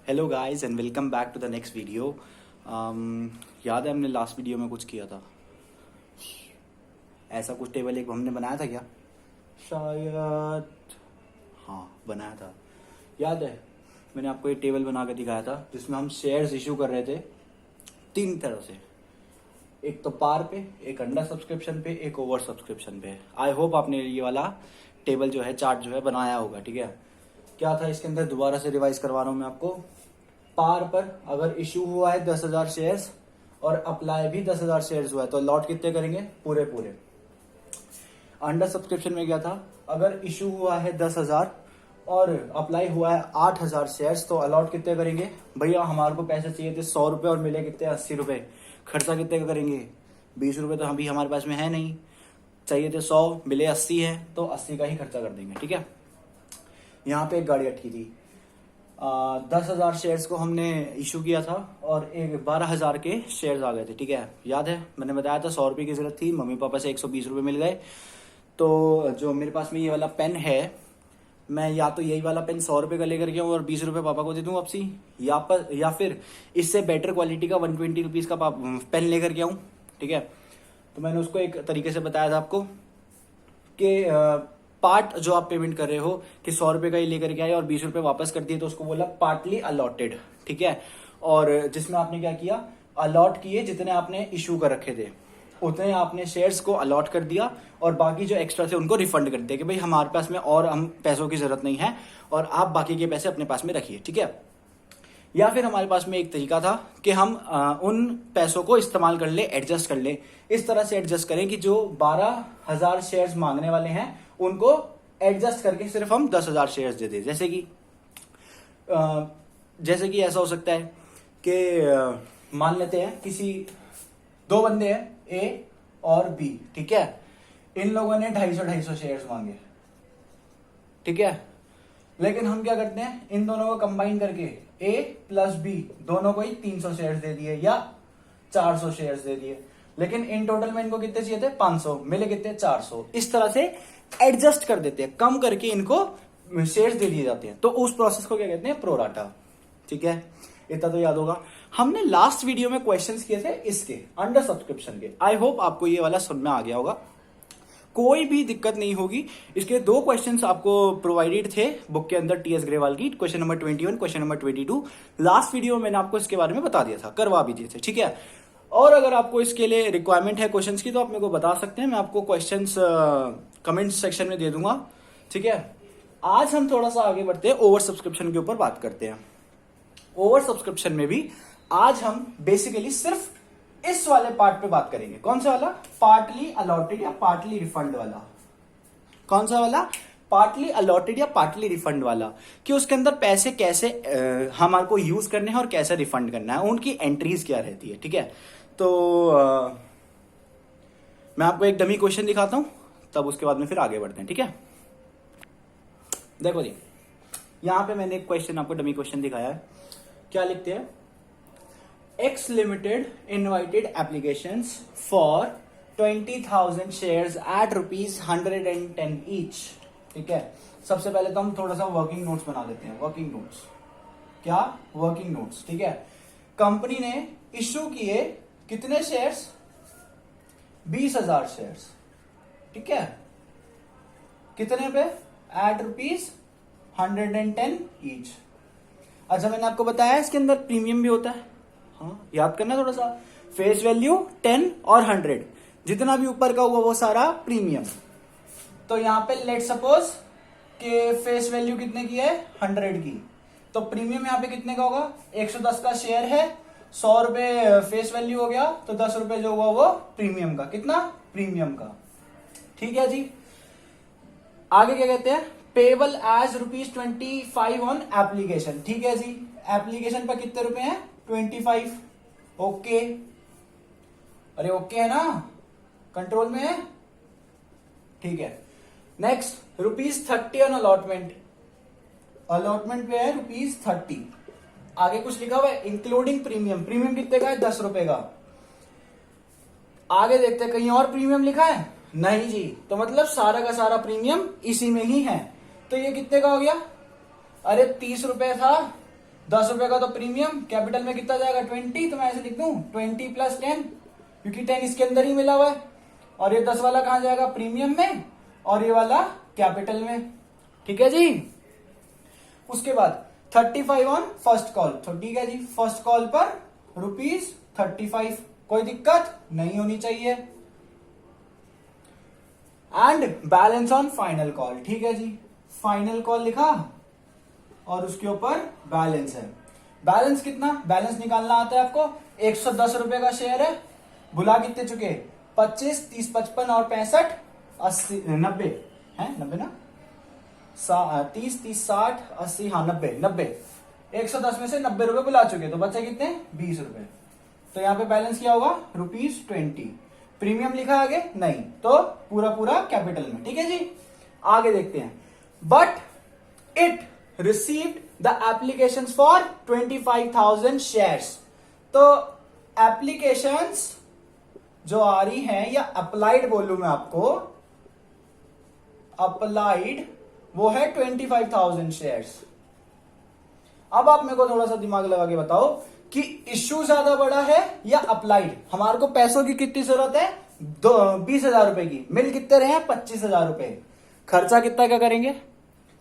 Hello guys and welcome back to the next video. याद है हमने लास्ट वीडियो में कुछ किया था, ऐसा कुछ टेबल एक हमने बनाया था क्या? शायद हाँ बनाया था। याद है मैंने आपको एक टेबल बना के दिखाया था जिसमें हम शेयर्स इशू कर रहे थे तीन तरह से, एक तो पार पे, एक अंडर सब्सक्रिप्शन पे, एक ओवर सब्सक्रिप्शन पे। आई होप आपने ये वाला टेबल जो है, चार्ट जो है बनाया होगा। ठीक है, क्या था इसके अंदर, दोबारा से रिवाइज करवा रहा हूं मैं आपको। पार पर अगर इशू हुआ है 10,000 शेयर्स और अप्लाई भी 10,000 शेयर्स हुआ है तो अलॉट कितने करेंगे? पूरे पूरे। अंडर सब्सक्रिप्शन में क्या था, अगर इशू हुआ है 10,000 और अप्लाई हुआ है 8,000 शेयर्स तो अलॉट कितने करेंगे? भैया हमारे को पैसे चाहिए थे 100 रुपए और मिले कितने? 80 रुपए। खर्चा कितने का करेंगे? 20 रुपए तो अभी हमारे पास में है नहीं, चाहिए थे 100, मिले 80 है तो 80 का ही खर्चा कर देंगे। ठीक है, यहाँ पे एक गाड़ी अटकी थी, 10,000 शेयर्स को हमने इशू किया था और एक 12,000 के शेयर्स आ गए थे। ठीक है, याद है मैंने बताया था 100 रुपए की जरूरत थी, मम्मी पापा से 120 रुपए मिल गए। तो जो मेरे पास में ये वाला पेन है, मैं या तो यही वाला पेन 100 रुपए का लेकर के आऊँ और 20 रुपए पापा को दे दूँ वापसी, या फिर इससे बेटर क्वालिटी का 120 रुपीज का पेन लेकर के आऊँ। ठीक है, तो मैंने उसको एक तरीके से बताया था आपको कि पार्ट जो आप पेमेंट कर रहे हो कि 100 रुपए का ही लेकर के आए और 20 रुपए वापस कर दिए तो उसको बोला पार्टली अलॉटेड। ठीक है, और जिसमें आपने क्या किया, अलॉट किए जितने आपने इशू कर रखे थे उतने आपने शेयर्स को अलॉट कर दिया और बाकी जो एक्स्ट्रा थे उनको रिफंड कर दिया कि भाई हमारे पास में और हम पैसों की जरूरत नहीं है और आप बाकी के पैसे अपने पास में रखिए। ठीक है, या फिर हमारे पास में एक तरीका था कि हम उन पैसों को इस्तेमाल कर ले, एडजस्ट कर ले, इस तरह से एडजस्ट करें कि जो 12,000 शेयर्स मांगने वाले हैं उनको एडजस्ट करके सिर्फ हम 10,000 शेयर्स दे दें। जैसे कि ऐसा हो सकता है कि मान लेते हैं किसी दो बंदे हैं ए और बी। ठीक है, इन लोगों ने 250 शेयर्स मांगे। ठीक है, लेकिन हम क्या करते हैं, इन दोनों को कंबाइन करके ए प्लस बी दोनों को ही 300 शेयर्स दे दिए या 400 शेयर्स दे दिए, लेकिन इन टोटल में इनको कितने चाहिए थे? 500, मिले कितने? 400। इस तरह से एडजस्ट कर देते हैं, कम करके इनको शेयर्स दे दिए जाते हैं। तो उस प्रोसेस को क्या कहते हैं? प्रोराटा। ठीक है, इतना तो याद होगा। हमने लास्ट वीडियो में क्वेश्चंस किए थे इसके अंडर सब्सक्रिप्शन के। आई होप आपको ये वाला समझ में आ गया होगा, कोई भी दिक्कत नहीं होगी। इसके दो क्वेश्चंस आपको प्रोवाइडेड थे बुक के अंदर, टीएस ग्रेवाल की, question number 21, question number 22। Last video में मैंने आपको इसके बारे में बता दिया था, करवा भी दिए थे। ठीक है, और अगर आपको इसके लिए रिक्वायरमेंट है क्वेश्चंस की तो आप मेरे को बता सकते हैं, मैं आपको क्वेश्चंस कमेंट सेक्शन में दे दूंगा। ठीक है, आज हम थोड़ा सा आगे बढ़ते हैं, ओवर सब्सक्रिप्शन के ऊपर बात करते हैं। ओवर सब्सक्रिप्शन में भी आज हम बेसिकली सिर्फ इस वाले पार्ट पे बात करेंगे। कौन सा वाला? पार्टली अलॉटेड या पार्टली रिफंड वाला। कौन सा वाला? पार्टली अलॉटेड या पार्टली रिफंड वाला, कि उसके अंदर पैसे कैसे हमारे को यूज करने हैं और कैसे रिफंड करना है, उनकी एंट्रीज क्या रहती है। ठीक है, तो मैं आपको एक डमी क्वेश्चन दिखाता हूं, तब उसके बाद में फिर आगे बढ़ते हैं। ठीक है, देखो जी, यहां पे मैंने एक क्वेश्चन आपको डमी क्वेश्चन दिखाया है। क्या लिखते हैं? X Limited invited applications for 20,000 shares at ₹110 each। ठीक है, सबसे पहले तो हम थोड़ा सा वर्किंग नोट्स बना लेते हैं। वर्किंग नोट्स क्या? Working notes. ठीक है, कंपनी ने इश्यू किए कितने शेयर्स? 20,000 शेयर्स। ठीक है, कितने पे? At ₹110 each. अच्छा, मैंने आपको बताया इसके अंदर प्रीमियम भी होता है। हाँ, याद करना थोड़ा सा। फेस वैल्यू 10 और 100, जितना भी ऊपर का हुआ वो सारा प्रीमियम। तो यहां पे लेट सपोज कि फेस वैल्यू कितने की है? 100 की, तो प्रीमियम यहां पे कितने का होगा? 110 का शेयर है, 100 रुपए फेस वैल्यू हो गया, तो 10 रुपए जो हुआ वो प्रीमियम का। कितना? प्रीमियम का। ठीक है जी, आगे क्या कहते हैं? Payable as ₹25 on application. ठीक है जी, एप्लीकेशन पर कितने रुपए हैं? 25। ओके, अरे ओके है ना, कंट्रोल में है। ठीक है, नेक्स्ट ₹30 ऑन अलॉटमेंट। अलॉटमेंट पे है ₹30। आगे कुछ लिखा हुआ है इंक्लूडिंग प्रीमियम। प्रीमियम कितने का है? 10 रुपए का। आगे देखते हैं कहीं और प्रीमियम लिखा है? नहीं जी, तो मतलब सारा का सारा प्रीमियम इसी में ही है। तो ये कितने का हो गया? अरे 30 रुपए था, ₹10 का तो प्रीमियम, कैपिटल में कितना जाएगा 20, तो मैं ऐसे लिख दूं 20 + 10, क्योंकि 10 इसके अंदर ही मिला हुआ है। और ये 10 वाला कहां जाएगा प्रीमियम में, और ये वाला कैपिटल में। ठीक है जी। उसके बाद 35 ऑन फर्स्ट कॉल, तो ठीक है जी, फर्स्ट कॉल पर ₹35, कोई दिक्कत नहीं होनी चाहिए। And balance on final call, ठीक है जी, फाइनल कॉल लिखा और उसके ऊपर बैलेंस है। बैलेंस कितना, बैलेंस निकालना आता है आपको। ₹110 का शेयर है, बुला कितने चुके 25, 30, 55 और 65, 80, 90 है, 90 ना, 30, 30, 60, 80, हाँ 90। 110 में से ₹90 बुला चुके, तो बचे कितने ₹20। तो यहाँ पे बैलेंस क्या होगा ₹20। प्रीमियम लिखा आगे नहीं, तो पूरा पूरा कैपिटल में। ठीक है जी, आगे देखते हैं। But it received the application for 25,000 shares. तो एप्लीकेशंस जो आ रही हैं, या अप्लाइड बोलूं मैं आपको, अप्लाइड वो है 25,000 शेयर्स। अब आप मेरे को थोड़ा सा दिमाग लगा के बताओ कि इश्यू ज्यादा बड़ा है या अप्लाइड। हमारे को पैसों की कितनी जरूरत है, 20,000 की। मिल कितने रहे हैं 25,000। खर्चा कितना क्या करेंगे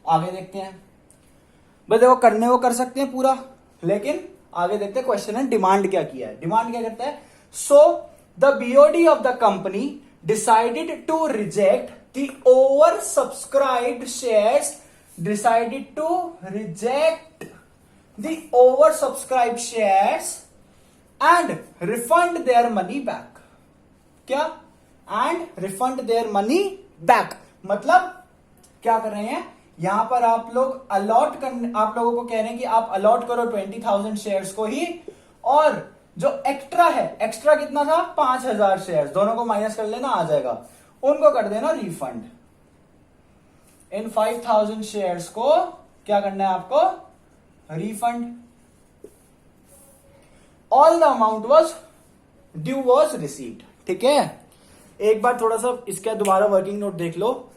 आगे देखते हैं। बस देखो, करने वो कर सकते हैं पूरा, लेकिन आगे देखते हैं क्वेश्चन है डिमांड क्या किया है। डिमांड क्या करता है, so the BOD of the company decided to reject the over subscribed shares, decided to reject the over subscribed shares and refund their money back. क्या, and refund their money back, मतलब क्या कर रहे हैं यहां पर आप लोग अलॉट करने, आप लोगों को कह रहे हैं कि आप अलॉट करो 20,000 शेयर्स को ही, और जो एक्स्ट्रा है, एक्स्ट्रा कितना था 5,000 शेयर्स, दोनों को माइनस कर लेना आ जाएगा, उनको कर देना रिफंड। इन 5,000 शेयर्स को क्या करना है आपको, refund. All the amount was due was received. ठीक है, एक बार थोड़ा सा इसका दोबारा वर्किंग नोट देख लो।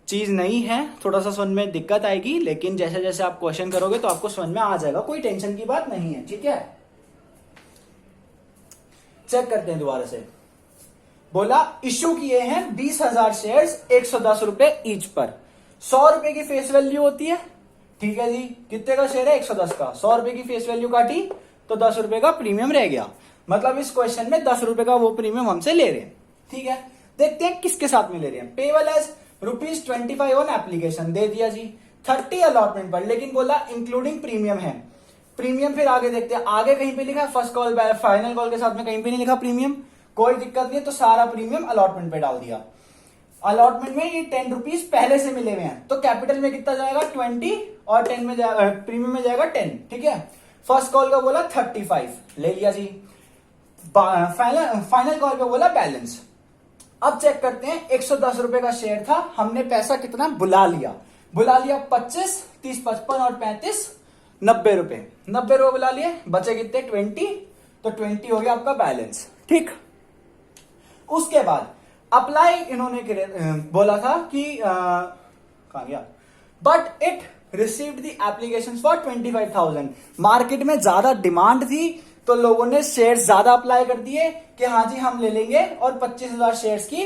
चीज नहीं है, थोड़ा सा समझ में दिक्कत आएगी, लेकिन जैसे जैसे आप क्वेश्चन करोगे तो आपको समझ में आ जाएगा, कोई टेंशन की बात नहीं है। ठीक है, चेक करते हैं दोबारा से। बोला इश्यू किए हैं 20,000 शेयर्स, ₹110 ईच पर, ₹100 की फेस वैल्यू होती है। ठीक है जी, कितने का शेयर है 110 का, ₹100 की फेस वैल्यू काटी तो ₹10 का प्रीमियम रह गया। मतलब इस क्वेश्चन में ₹10 का वो प्रीमियम हमसे ले रहे हैं। ठीक है, देखते हैं किसके साथ में ले रहे हैं। पेबल एज ₹25 ऑन एप्लीकेशन दे दिया जी, 30 अलॉटमेंट पर, लेकिन बोला इंक्लूडिंग प्रीमियम है। प्रीमियम फिर आगे देखते हैं, आगे कहीं पे लिखा है फर्स्ट कॉल फाइनल कॉल के साथ में कहीं पे नहीं लिखा प्रीमियम, कोई दिक्कत नहीं, तो सारा प्रीमियम अलॉटमेंट पे डाल दिया। अलॉटमेंट में ये ₹10 पहले से मिले हुए हैं, तो कैपिटल में कितना जाएगा 20 और 10 में जाएगा, प्रीमियम में जाएगा 10। ठीक है, फर्स्ट कॉल का बोला 35 ले लिया जी, फाइनल कॉल पे बोला बैलेंस। अब चेक करते हैं, ₹110 का शेयर था, हमने पैसा कितना बुला लिया, 25, 30, 55 और 35, ₹90। ₹90 बुला लिए, बचे कितने 20, तो 20 हो गया आपका बैलेंस। ठीक, उसके बाद अप्लाई इन्होंने बोला था कि कहां गया, but it received the application for 25,000। Market में ज्यादा डिमांड थी, तो लोगों ने शेयर ज्यादा अप्लाई कर दिए कि हाँ जी हम ले लेंगे, और 25,000 शेयर्स की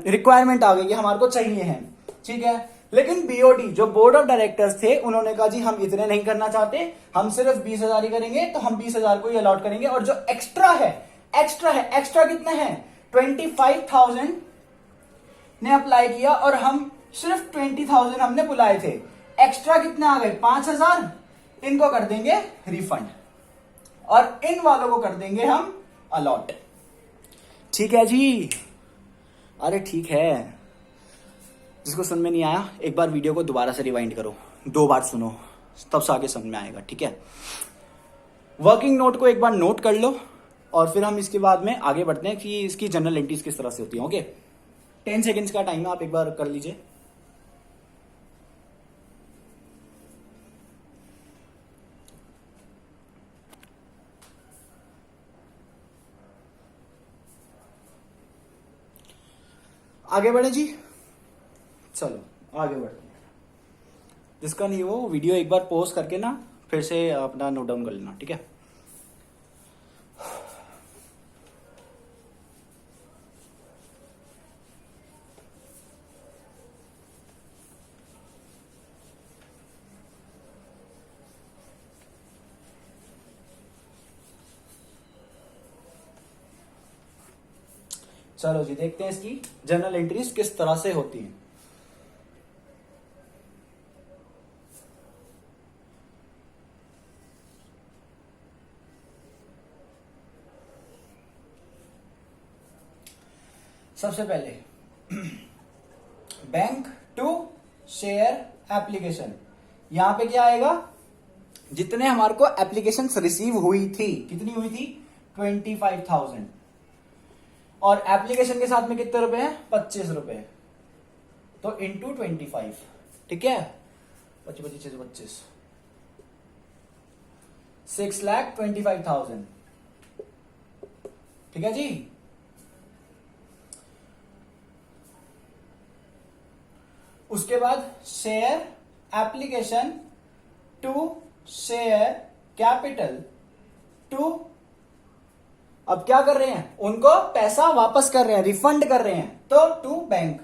रिक्वायरमेंट आ गई, हमारे को चाहिए है। ठीक है, लेकिन बीओडी जो बोर्ड ऑफ डायरेक्टर्स थे, उन्होंने कहा जी हम इतने नहीं करना चाहते, हम सिर्फ 20,000 ही करेंगे, तो हम 20,000 को ही अलॉट करेंगे। और जो एक्स्ट्रा है, एक्स्ट्रा कितना है 25,000 ने अप्लाई किया, और हम सिर्फ 20,000 हमने बुलाए थे, एक्स्ट्रा कितने आ गए 5,000, इनको कर देंगे रिफंड, और इन वालों को कर देंगे हम अलॉट। ठीक है जी, अरे ठीक है, जिसको समझ में नहीं आया एक बार वीडियो को दोबारा से रिवाइंड करो, 2 बार सुनो, तब से आगे समझ में आएगा। ठीक है, वर्किंग नोट को एक बार नोट कर लो, और फिर हम इसके बाद में आगे बढ़ते हैं कि इसकी जनरल एंट्रीज किस तरह से होती है। ओके, 10 सेकेंड्स का टाइम है, आप एक बार कर लीजिए। आगे बढ़े जी, चलो आगे बढ़ते हैं। जिसका नहीं वो वीडियो एक बार पॉज करके ना फिर से अपना नोट डाउन कर लेना, ठीक है। चलो जी, देखते हैं इसकी जर्नल एंट्रीज किस तरह से होती हैं। सबसे पहले बैंक टू शेयर एप्लीकेशन, यहां पे क्या आएगा, जितने हमारे को एप्लीकेशन रिसीव हुई थी, कितनी हुई थी, 25,000, और एप्लीकेशन के साथ में कितने रुपए हैं, 25 रुपए, तो इंटू 25, ठीक है, 25 6,25,000, ठीक है जी। उसके बाद share application to share capital to, अब क्या कर रहे हैं, उनको पैसा वापस कर रहे हैं, रिफंड कर रहे हैं, तो टू बैंक।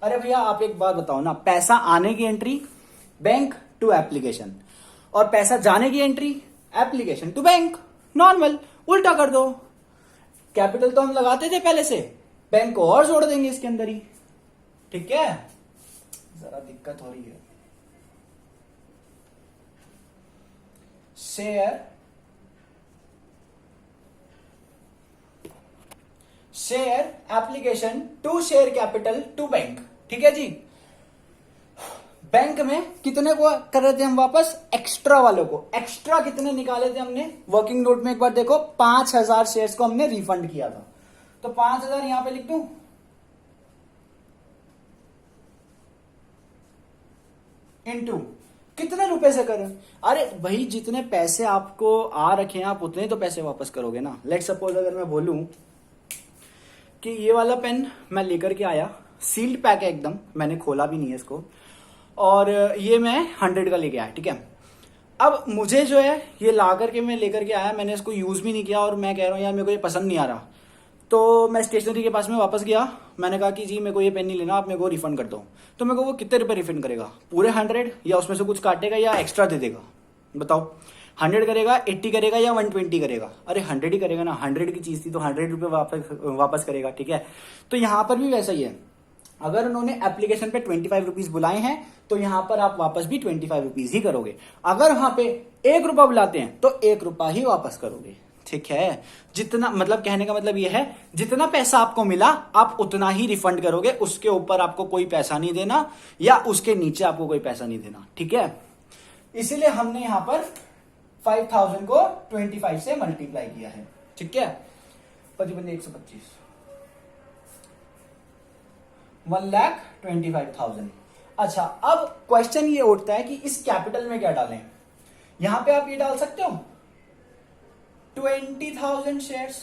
अरे भैया आप एक बात बताओ ना, पैसा आने की एंट्री बैंक टू एप्लीकेशन, और पैसा जाने की entry application to bank, normal, उल्टा कर दो। कैपिटल तो हम लगाते थे पहले से, बैंक को और जोड़ देंगे इसके अंदर ही, ठीक है। जरा दिक्कत हो रही है। Share application to share capital to bank, ठीक है जी। बैंक में कितने को कर रहे थे हम वापस, एक्स्ट्रा वालों को, एक्स्ट्रा कितने निकाले थे हमने, वर्किंग नोट में एक बार देखो, 5,000 शेयर्स को हमने रिफंड किया था, तो 5,000 यहां पे लिख दूं, इनटू कितने रुपए से करें, अरे भाई जितने पैसे आपको आ रखे हैं आप उतने तो पैसे वापस करोगे ना। लेट सपोज अगर मैं बोलूं कि ये वाला पेन मैं लेकर के आया, सील्ड पैक है एकदम, मैंने खोला भी नहीं है इसको, और ये मैं 100 का लेके आया, ठीक है। अब मुझे जो है ये ला करके मैं लेकर के आया, मैंने इसको यूज भी नहीं किया, और मैं कह रहा हूँ यार मेरे को ये पसंद नहीं आ रहा, तो मैं स्टेशनरी के पास में वापस गया, मैंने कहा कि जी मेरे को ये पेन नहीं लेना, आप मेरे को रिफंड कर दो। तो मेरे को वो कितने रुपए रिफंड करेगा, पूरे 100, या उसमें से कुछ काटेगा या एक्स्ट्रा दे देगा, बताओ। 100 करेगा, 80 करेगा या 120 करेगा, अरे 100 ही करेगा ना, 100 की चीज थी तो 100 रुपए वापस करेगा, ठीक है। तो यहां पर भी वैसा ही है, अगर उन्होंने एप्लीकेशन पे 25 रुपीज बुलाए हैं तो यहां पर आप वापस भी 25 रुपीज ही करोगे। अगर वहां पे 1 रुपया बुलाते हैं तो 1 रुपया ही वापस करोगे, ठीक है। जितना, मतलब कहने का मतलब यह है, जितना पैसा आपको मिला आप उतना ही रिफंड करोगे, उसके ऊपर आपको कोई पैसा नहीं देना, या उसके नीचे आपको कोई पैसा नहीं देना, ठीक है। इसीलिए हमने यहां पर 5,000 को 25 से मल्टीप्लाई किया है, ठीक है। 55 125, 1,25,000। अच्छा, अब क्वेश्चन ये उठता है कि इस कैपिटल में क्या डालें। यहां पे आप ये डाल सकते हो 20,000 शेयर्स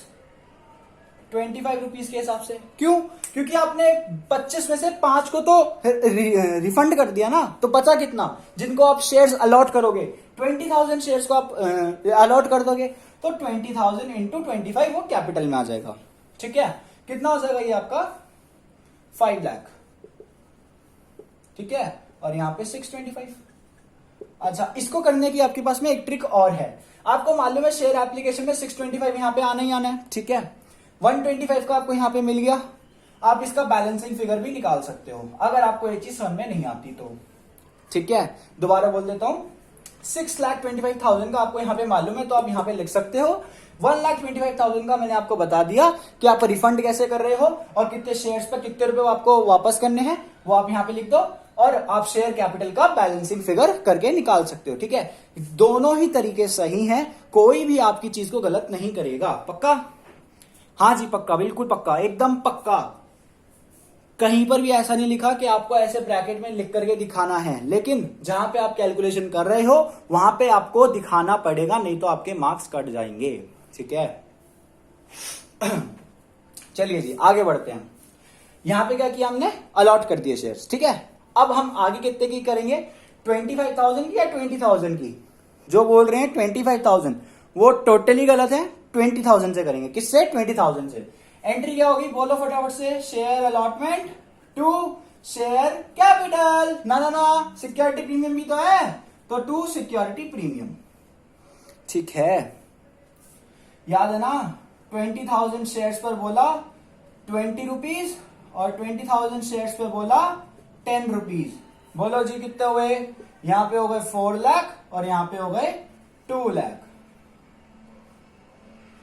25 रुपीज के हिसाब से, क्यों, क्योंकि आपने 25 में से 5 को तो रिफंड कर दिया ना, तो बचा कितना, जिनको आप शेयर्स अलॉट करोगे, 20,000 शेयर्स को आप अलॉट कर दोगे, तो 20,000 इंटू 25 वो कैपिटल में आ जाएगा, ठीक है। कितना हो जाएगा ये आपका 5 लाख, ठीक है, और यहां पे 625। अच्छा, इसको करने की आपके पास में एक ट्रिक और है, आपको मालूम है शेयर एप्लीकेशन में 625 यहां पे आना ही आना है, ठीक है। 125 का आपको यहां पे मिल गया, आप इसका बैलेंसिंग फिगर भी निकाल सकते हो अगर आपको ये चीज समझ में नहीं आती तो, ठीक है। दोबारा बोल देता हूं, 6,25,000 का आपको यहां पे मालूम है तो आप यहां पे लिख सकते हो। 1,25,000 का मैंने आपको बता दिया कि आप रिफंड कैसे कर रहे हो और कितने शेयर्स पर कितने रुपए आपको वापस करने हैं, वो आप यहां पे लिख दो, और आप शेयर कैपिटल का बैलेंसिंग फिगर करके निकाल सकते हो, ठीक है। दोनों ही तरीके सही हैं, कोई भी आपकी चीज को गलत नहीं करेगा, पक्का, हाँ जी पक्का, बिल्कुल पक्का, एकदम पक्का। कहीं पर भी ऐसा नहीं लिखा कि आपको ऐसे ब्रैकेट में लिख करके दिखाना है, लेकिन जहां पे आप कैलकुलेशन कर रहे हो वहां पे आपको दिखाना पड़ेगा, नहीं तो आपके मार्क्स कट जाएंगे, ठीक है। चलिए जी आगे बढ़ते हैं। यहां पे क्या किया हमने, अलॉट कर दिए शेयर्स, ठीक है। अब हम आगे कितने की करेंगे, 25,000 की या 20,000 की, जो बोल रहे हैं 25,000 वो टोटली गलत है। 20,000 से करेंगे। किससे? 20,000 से। एंट्री क्या होगी? बोलो फटाफट से। Share allotment to share capital. ना ना ना, सिक्योरिटी प्रीमियम भी तो है, तो टू सिक्योरिटी प्रीमियम। ठीक है, याद है ना? 20,000 शेयर्स पर बोला 20 रुपीज और 20,000 शेयर्स पे बोला 10 रुपीज। बोलो जी कितने हुए? यहां पे हो गए 4 लाख और यहां पे हो गए 2 लाख।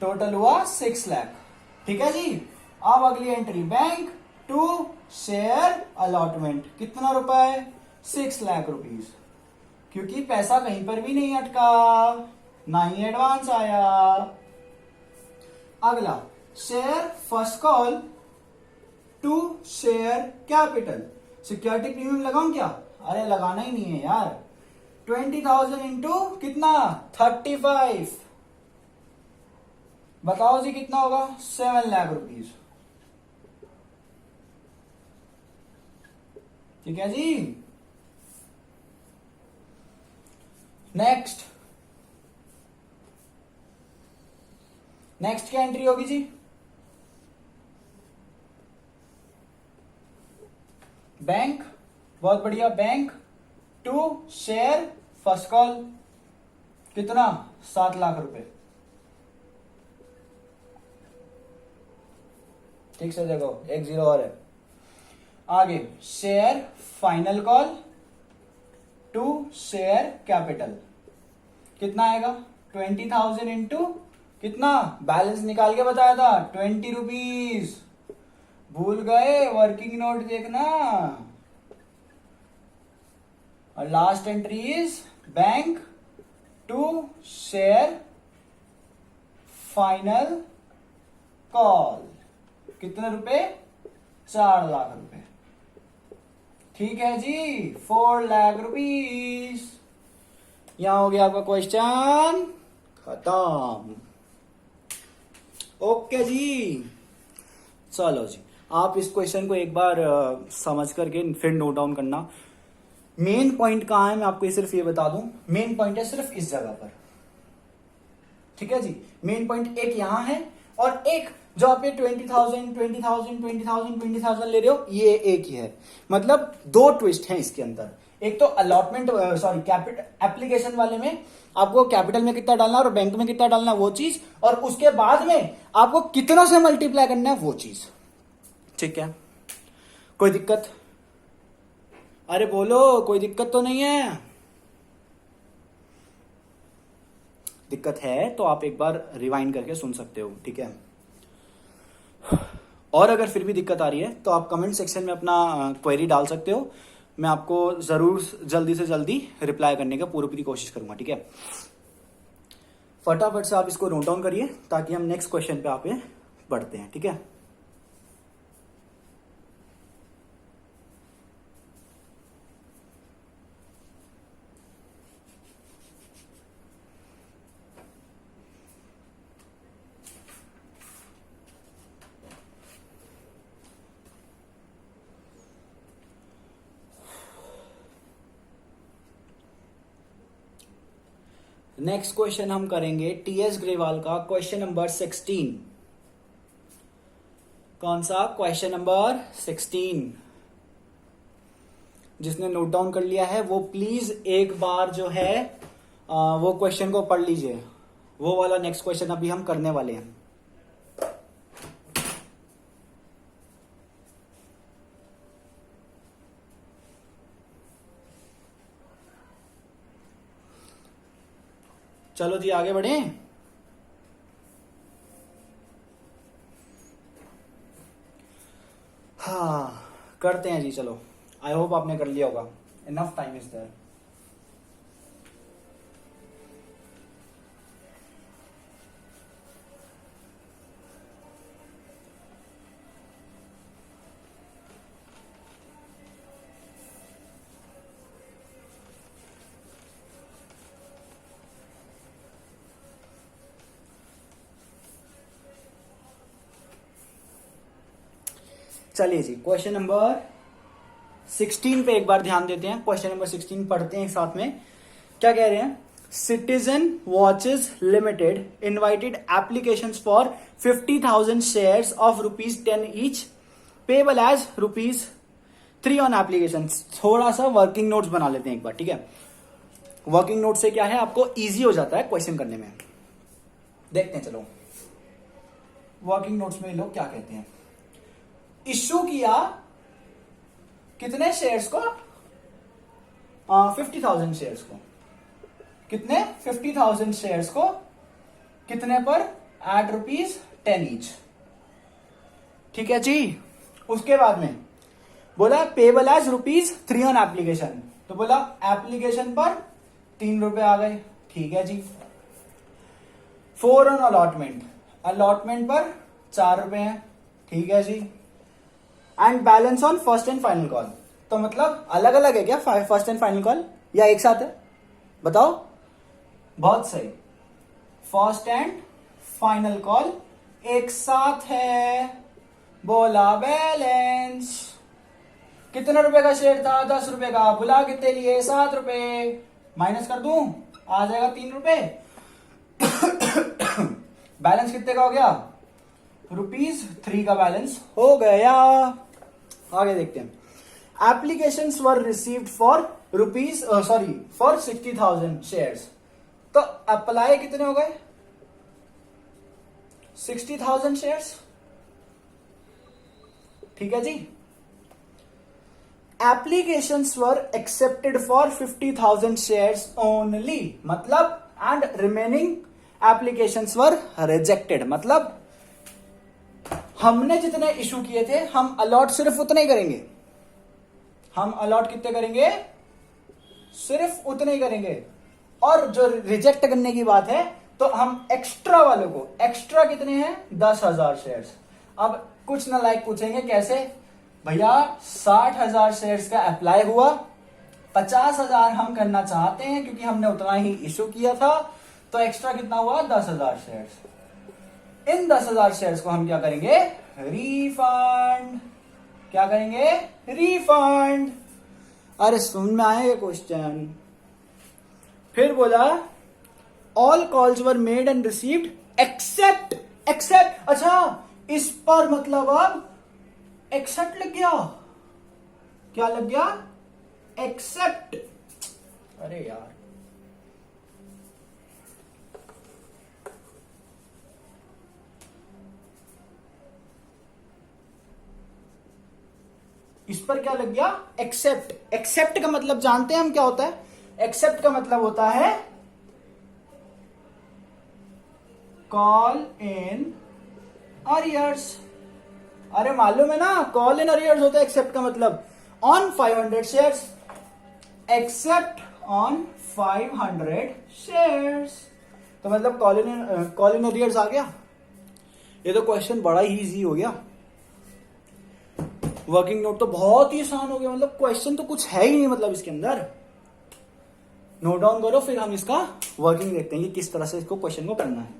टोटल हुआ 6 लाख। ठीक है जी। अब अगली entry, bank to share allotment. कितना रुपए? 6 लाख रुपीज। क्योंकि पैसा कहीं पर भी नहीं अटका, ना ही एडवांस आया। अगला, share first call to share capital. Security premium लगाऊं क्या? अरे लगाना ही नहीं है यार। 20,000 इंटू कितना? 35। बताओ जी कितना होगा? 7 लाख रुपीज। ठीक है जी। नेक्स्ट क्या एंट्री होगी जी? बैंक। बहुत बढ़िया। Bank to share first call. कितना? 7 लाख रुपए। ठीक से देखो, 1 0 और है। आगे, share final call to share capital. कितना आएगा? 20,000 इंटू कितना? बैलेंस निकाल के बताया था 20 रुपीज। भूल गए? वर्किंग नोट देखना। और last entry is bank to share final call. कितने रुपए? 4 लाख रुपए। ठीक है जी, 4 लाख रुपीज। यहां हो गया आपका क्वेश्चन खत्म। ओके जी, चलो जी, आप इस क्वेश्चन को एक बार समझ करके फिर नोट डाउन करना। मेन पॉइंट कहां है मैं आपको सिर्फ ये बता दूं। मेन पॉइंट है सिर्फ इस जगह पर। ठीक है जी। मेन पॉइंट एक यहां है और एक जो आप ये 20,000 ले रहे हो, ये एक ही है। मतलब 2 ट्विस्ट हैं इसके अंदर। एक तो अलॉटमेंट सॉरी कैपिटल एप्लीकेशन वाले में आपको कैपिटल में कितना डालना और बैंक में कितना डालना वो चीज, और उसके बाद में आपको कितना से मल्टीप्लाई करना है वो चीज। ठीक है, कोई दिक्कत? अरे बोलो, कोई दिक्कत तो नहीं है? दिक्कत है तो आप एक बार रिवाइंड करके सुन सकते हो। ठीक है, और अगर फिर भी दिक्कत आ रही है तो आप कमेंट सेक्शन में अपना क्वेरी डाल सकते हो। मैं आपको जरूर जल्दी से जल्दी रिप्लाई करने का पूरी कोशिश करूंगा। ठीक है, फटाफट से आप इसको नोट डाउन करिए ताकि हम नेक्स्ट क्वेश्चन पे आप बढ़ते हैं। ठीक है, नेक्स्ट क्वेश्चन हम करेंगे टीएस ग्रेवाल का क्वेश्चन नंबर 16। कौन सा? Question number 16। जिसने नोट डाउन कर लिया है वो प्लीज एक बार जो है वो क्वेश्चन को पढ़ लीजिए। वो वाला नेक्स्ट क्वेश्चन अभी हम करने वाले हैं। चलो जी आगे बढ़े। हाँ करते हैं जी, चलो। आई होप आपने कर लिया होगा। Enough time is there. चलिए जी, क्वेश्चन नंबर 16 पे एक बार ध्यान देते हैं। क्वेश्चन नंबर 16 पढ़ते हैं एक साथ में। क्या कह रहे हैं? Citizen Watches Limited invited applications for 50,000 shares of rupees 10 each, payable as rupees 3 on applications. थोड़ा सा वर्किंग नोट्स बना लेते हैं एक बार, ठीक है. वर्किंग नोट से क्या है, आपको इजी हो जाता है क्वेश्चन करने में. देखते हैं, चलो वर्किंग नोट्स में लोग क्या कहते हैं. इश्यू किया कितने शेयर्स को, 50,000 शेयर्स को. कितने, 50,000 शेयर्स को कितने पर, एट रुपीज 10 ईच. ठीक है जी. उसके बाद में बोला payable as rupees 3 on application. तो बोला एप्लीकेशन पर 3 रुपए आ गए. ठीक है जी. 4 ऑन अलॉटमेंट, अलॉटमेंट पर 4 रुपए हैं. ठीक है जी. And balance on first and final call. तो मतलब अलग अलग है क्या फर्स्ट एंड फाइनल कॉल, या एक साथ है, बताओ. बहुत सही, फर्स्ट एंड फाइनल कॉल एक साथ है. बोला बैलेंस कितने रुपए का शेयर था, 10 रुपए का. बुला कितने लिए, 7 रुपए. माइनस कर दूं, आ जाएगा 3 रुपए. बैलेंस कितने का हो गया, रुपीज 3 का बैलेंस हो गया. आगे देखते हैं. Applications were received for rupees for 60,000 shares. तो अप्लाई कितने हो गए, 60,000 शेयर्स. ठीक है जी. Applications were accepted for 50,000 shares only. मतलब and remaining applications were rejected. मतलब हमने जितने इशू किए थे हम अलॉट सिर्फ उतने ही करेंगे. हम अलॉट कितने करेंगे, सिर्फ उतने ही करेंगे. और जो रिजेक्ट करने की बात है तो हम एक्स्ट्रा वालों को, एक्स्ट्रा कितने हैं, 10,000 शेयर्स. अब कुछ ना लाइक पूछेंगे कैसे भैया, 60,000 शेयर्स का अप्लाई हुआ, 50,000 हम करना चाहते हैं क्योंकि हमने उतना ही इशू किया था, तो एक्स्ट्रा कितना हुआ, 10,000 शेयर्स. इन 10,000 शेयर्स को हम क्या करेंगे, रिफंड. क्या करेंगे, रिफंड. अरे सुन में आए ये क्वेश्चन. फिर बोला all calls were made and received except. Except, अच्छा इस पर मतलब अब एक्सेप्ट लग गया. क्या लग गया, एक्सेप्ट. अरे यार, इस पर क्या लग गया, एक्सेप्ट. एक्सेप्ट का मतलब जानते हैं हम क्या होता है. एक्सेप्ट का मतलब होता है कॉल इन अरियर्स. अरे मालूम है ना, कॉल इन अरियर्स होता है एक्सेप्ट का मतलब. On 500 shares, except on 500 shares. तो मतलब कॉल इन अरियर्स आ गया. ये तो क्वेश्चन बड़ा ही इजी हो गया. वर्किंग नोट तो बहुत ही आसान हो गया. मतलब क्वेश्चन तो कुछ है ही नहीं मतलब इसके अंदर. नोट डाउन करो, फिर हम इसका वर्किंग देखते हैं कि किस तरह से इसको क्वेश्चन को करना है.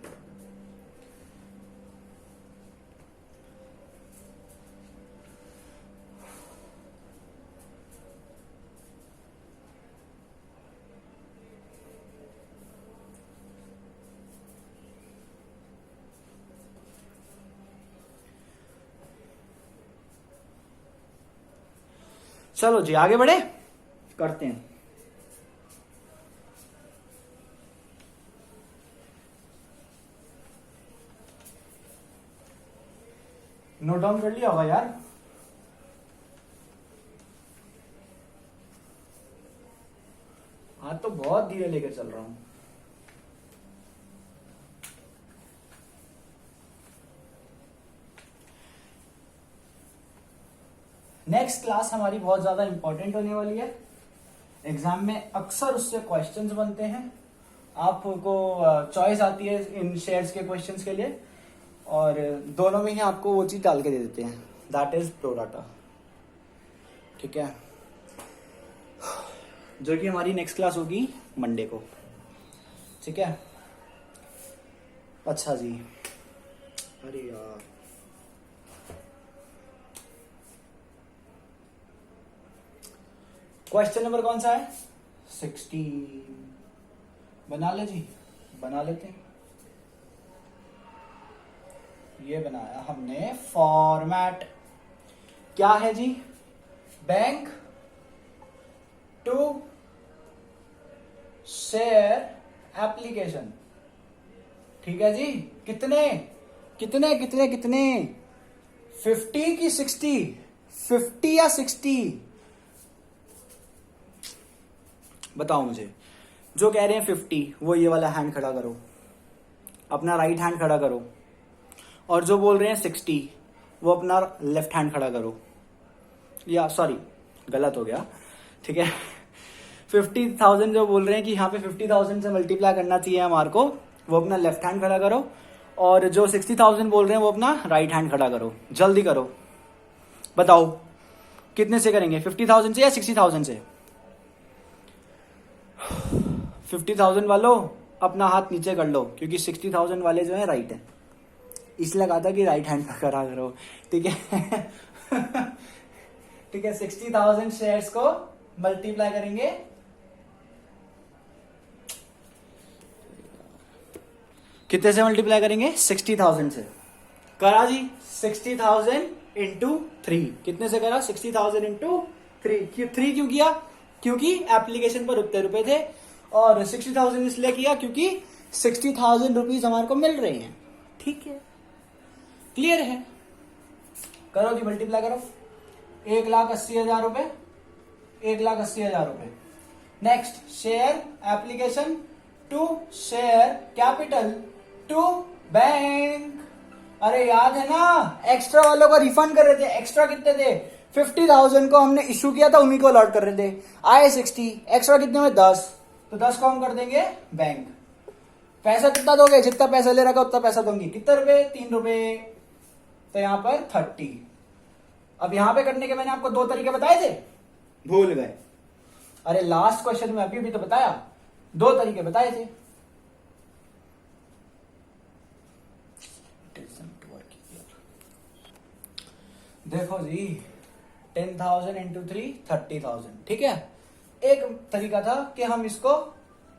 चलो जी आगे बढ़े, करते हैं. नोट डाउन कर लिया होगा यार. आज तो बहुत धीरे लेकर चल रहा हूं. नेक्स्ट क्लास हमारी बहुत ज्यादा इंपॉर्टेंट होने वाली है. एग्जाम में अक्सर उससे क्वेश्चंस बनते हैं. आपको चॉइस आती है इन शेयर्स के क्वेश्चंस के लिए, और दोनों में ही आपको वो चीज डाल के दे देते हैं, दैट इज प्रो डाटा. ठीक है, जो कि हमारी नेक्स्ट क्लास होगी मंडे को. ठीक है, अच्छा जी. अरे यार, क्वेश्चन नंबर कौन सा है, 16. बना ले जी, बना लेते हैं। ये बनाया हमने फॉर्मेट, क्या है जी, बैंक टू शेयर एप्लीकेशन। ठीक है जी, कितने कितने कितने कितने 50 की 60, 50 या 60 बताओ मुझे। जो कह रहे हैं 50 वो ये वाला हैंड खड़ा करो, अपना राइट हैंड खड़ा करो, और जो बोल रहे हैं 60 वो अपना लेफ्ट हैंड खड़ा करो। या सॉरी गलत हो गया, ठीक है 50,000 जो बोल रहे हैं कि यहाँ पे 50,000 से मल्टीप्लाई करना चाहिए हमारे को, वो अपना लेफ्ट हैंड खड़ा करो, और जो 60,000 बोल रहे हैं वो अपना राइट हैंड खड़ा करो। जल्दी करो, बताओ कितने से करेंगे, 50,000 से या 60,000 से? 50,000 वालों अपना हाथ नीचे कर लो, क्योंकि 60,000 वाले जो है राइट है, इसलिए कहा था कि राइट हैंड का करा करो। ठीक है ठीक है, 60,000 शेयर्स को मल्टीप्लाई करेंगे, कितने से मल्टीप्लाई करेंगे, 60,000 से। करा जी, 60,000 इंटू 3, कितने से करा, 60,000 इंटू 3। 3 क्यों किया, क्योंकि एप्लीकेशन पर उतने रुपए थे, और 60,000 इसलिए किया क्योंकि 60,000 रुपीज हमारे को मिल रहे हैं। ठीक है, क्लियर है, करो जी मल्टीप्लाई करो, 1,80,000 रुपए, 1,80,000 रुपए। Next, share application to share capital to bank. अरे याद है ना, एक्स्ट्रा वालों को रिफंड कर रहे थे, एक्स्ट्रा कितने थे, 50,000 को हमने इशू किया था, उन्हीं को अलॉट कर रहे थे, आए 60, एक्स्ट्रा कितने में 10, तो 10 को हम कर देंगे बैंक। पैसा कितना दोगे, जितना पैसा ले रखा उतना पैसा दूंगी, कितने रुपए, 3 रुपए, तो यहां पर 30। अब यहां पे करने के मैंने आपको 2 तरीके बताए थे, भूल गए? अरे लास्ट क्वेश्चन में अभी भी तो बताया, 2 तरीके बताए थे। देखो जी, 10,000 इंटू 3 30,000। ठीक है, एक तरीका था कि हम इसको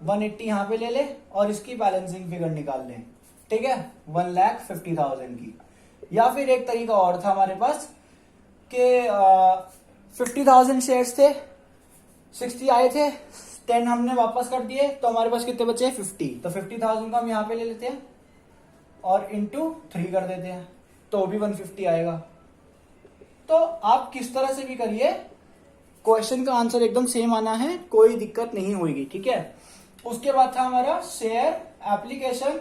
180 यहां पे ले ले और इसकी बैलेंसिंग फिगर निकाल लें। ठीक है, 1,50,000 की। या फिर एक तरीका और था हमारे पास कि 50,000 शेयर्स थे, 60 आए थे, 10 हमने वापस कर दिए, तो हमारे पास कितने बचे, 50। तो 50,000 को हम यहां पे ले लेते हैं और इंटू 3 कर देते हैं, तो भी 150 आएगा। तो आप किस तरह से भी करिए, क्वेश्चन का आंसर एकदम सेम आना है, कोई दिक्कत नहीं होगी। ठीक है, उसके बाद था हमारा share application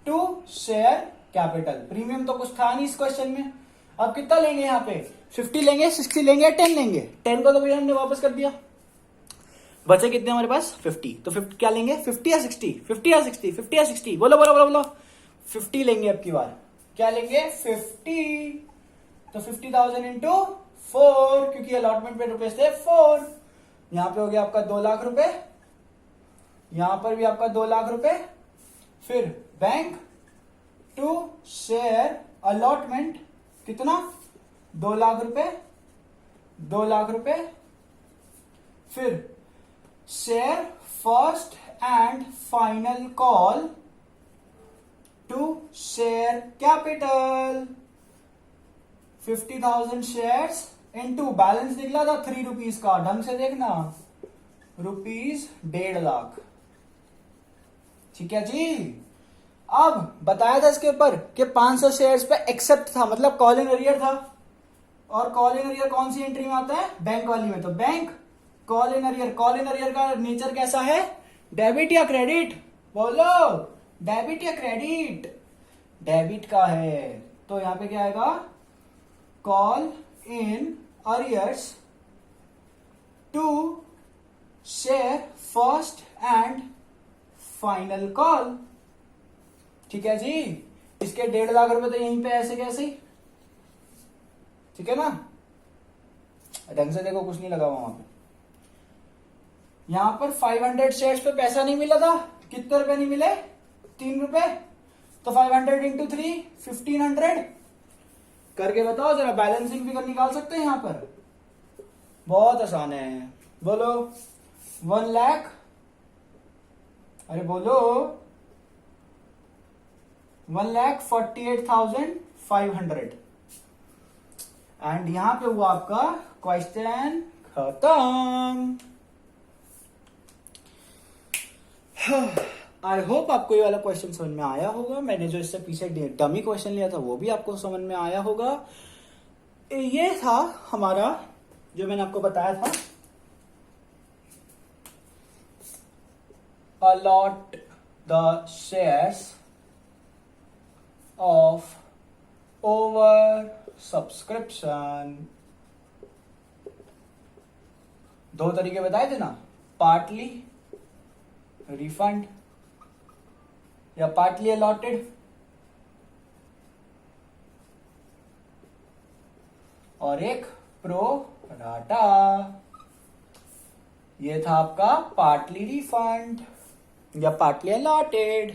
to share capital. Premium तो कुछ था नहीं इस क्वेश्चन में। अब कितना लेंगे यहाँ पे, 50 लेंगे, 60 लेंगे, 10 लेंगे। 10 को तो भैया हमने वापस कर दिया, बचे कितने हमारे पास, 50। तो 50 क्या लेंगे, 50 या 60, 50 या 60, 50 या 60, बोलो बोलो बोलो बोलो, 50 लेंगे अब की बार। क्या लेंगे, 50। तो 50,000 इंटू 4, क्योंकि अलॉटमेंट पे रुपए थे 4। यहां पे हो गया आपका 2 लाख रुपए, यहां पर भी आपका 2 लाख रुपए। फिर बैंक टू शेयर अलॉटमेंट कितना, 2 लाख रुपए, 2 लाख रुपए। फिर share first and final call to share capital, 50,000 shares into balance निकला था 3 रुपीज का, ढंग से देखना, रुपीज 1.5 लाख। ठीक है जी। अब बताया था इसके ऊपर कि 500 शेयर्स पे एक्सेप्ट था, मतलब कॉल इन अरियर था, और कॉल इन अरियर कौन सी एंट्री में आता है, बैंक वाली में। तो bank call in arrear, call in arrear का नेचर कैसा है, डेबिट या क्रेडिट, बोलो, डेबिट या क्रेडिट, डेबिट का है। तो यहां पे क्या आएगा, call in arrears to share first and final call. ठीक है जी, इसके 1.5 लाख रुपए तो यहीं पे ऐसे कैसे, ठीक है ना, ढंग से देखो, कुछ नहीं लगा वहां पे। यहां पर 500 शेयर्स पे पैसा नहीं मिला था, कितने रुपए नहीं मिले, 3 रुपए। तो 500 इंटू 3 1500 करके बताओ जरा, बैलेंसिंग फिगर निकाल सकते हैं यहां पर, बहुत आसान है, बोलो। 1 लाख अरे बोलो। 1,48,500 एंड यहां पे हुआ आपका क्वेश्चन खत्म। आई होप आपको ये वाला क्वेश्चन समझ में आया होगा। मैंने जो इससे पीछे डमी क्वेश्चन लिया था वो भी आपको समझ में आया होगा। ये था हमारा जो मैंने आपको बताया था, allot the shares of over subscription. दो तरीके बताए थे ना, पार्टली रिफंड या पार्टली अलॉटेड, और एक प्रो राटा। ये था आपका पार्टली रिफंड या पार्टली अलॉटेड।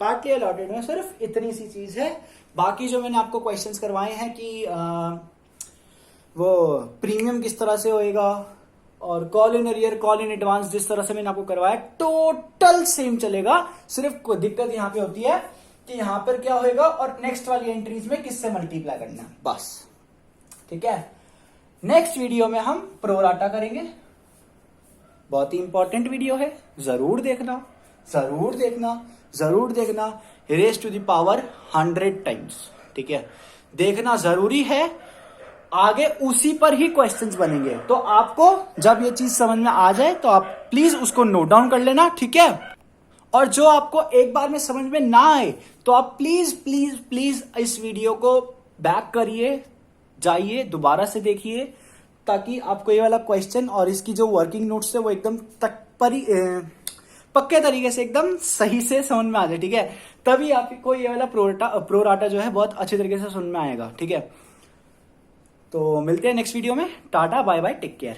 पार्टली अलॉटेड में सिर्फ इतनी सी चीज है। बाकी जो मैंने आपको क्वेश्चंस करवाए हैं कि वो प्रीमियम किस तरह से होएगा और call in arrear call in advance जिस तरह से मैंने आपको करवाया टोटल सेम चलेगा। सिर्फ कोई दिक्कत यहां पे होती है कि यहां पर क्या होएगा और नेक्स्ट वाली एंट्रीज में किससे मल्टीप्लाई करना है, बस। ठीक है, नेक्स्ट वीडियो में हम प्रोराटा करेंगे। बहुत ही इंपॉर्टेंट वीडियो है, जरूर देखना जरूर देखना जरूर देखना। Raise to the power 100 times. ठीक है, देखना जरूरी है, आगे उसी पर ही क्वेश्चंस बनेंगे। तो आपको जब ये चीज समझ में आ जाए तो आप प्लीज उसको नोट डाउन कर लेना। ठीक है, और जो आपको एक बार में समझ में ना आए तो आप प्लीज प्लीज प्लीज इस वीडियो को बैक करिए, जाइए दोबारा से देखिए, ताकि आपको ये वाला क्वेश्चन और इसकी जो वर्किंग नोट्स है वो एकदम पक्के तरीके से एकदम सही से समझ में आ जाए। ठीक है, तभी आपको ये वाला प्रोराटा जो है बहुत अच्छे तरीके से समझ में आएगा। ठीक है, तो मिलते हैं नेक्स्ट वीडियो में। Tata bye bye, take care.